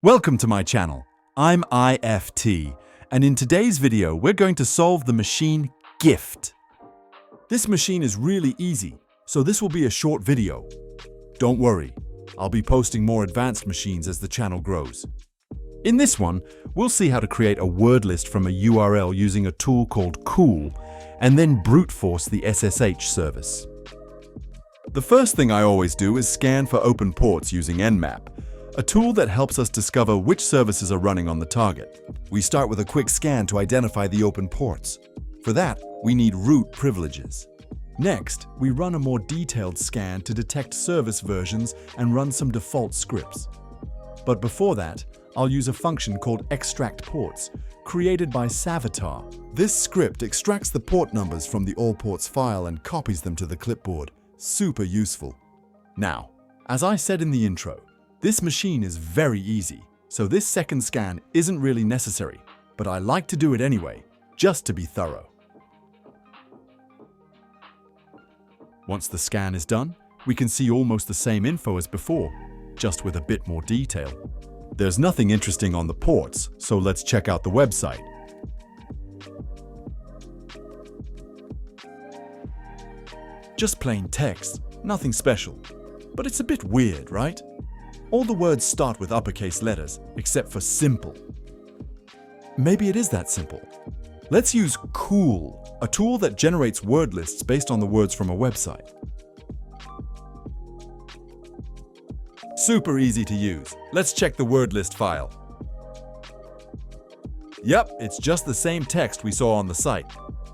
Welcome to my channel. I'm IFT, and in today's video, we're going to solve the machine gift. This machine is really easy, so this will be a short video. Don't worry, I'll be posting more advanced machines as the channel grows. In this one, we'll see how to create a word list from a URL using a tool called CeWL, and then brute force the SSH service. The first thing I always do is scan for open ports using Nmap, a tool that helps us discover which services are running on the target. We start with a quick scan to identify the open ports. For that, we need root privileges. Next, we run a more detailed scan to detect service versions and run some default scripts. But before that, I'll use a function called extract ports, created by Savitar. This script extracts the port numbers from the all ports file and copies them to the clipboard. Super useful. Now, as I said in the intro, this machine is very easy, so this second scan isn't really necessary, but I like to do it anyway, just to be thorough. Once the scan is done, we can see almost the same info as before, just with a bit more detail. There's nothing interesting on the ports, so let's check out the website. Just plain text, nothing special. But it's a bit weird, right? All the words start with uppercase letters, except for simple. Maybe it is that simple. Let's use CeWL, a tool that generates word lists based on the words from a website. Super easy to use. Let's check the word list file. Yep, it's just the same text we saw on the site.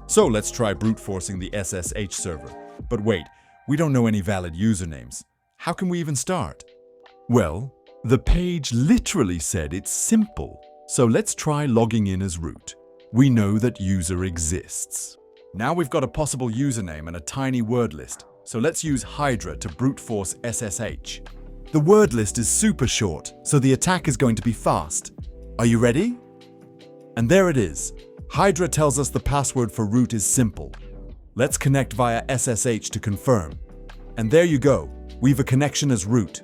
So let's try brute forcing the SSH server. But wait, we don't know any valid usernames. How can we even start? Well, the page literally said it's simple. So let's try logging in as root. We know that user exists. Now we've got a possible username and a tiny word list. So let's use Hydra to brute force SSH. The word list is super short, so the attack is going to be fast. Are you ready? And there it is. Hydra tells us the password for root is simple. Let's connect via SSH to confirm. And there you go. We've a connection as root.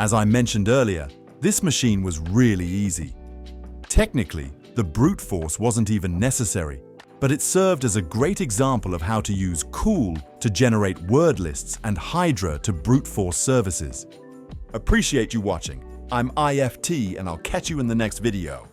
As I mentioned earlier, this machine was really easy. Technically, the brute force wasn't even necessary, but it served as a great example of how to use CeWL to generate word lists and Hydra to brute force services. Appreciate you watching. I'm IFT and I'll catch you in the next video.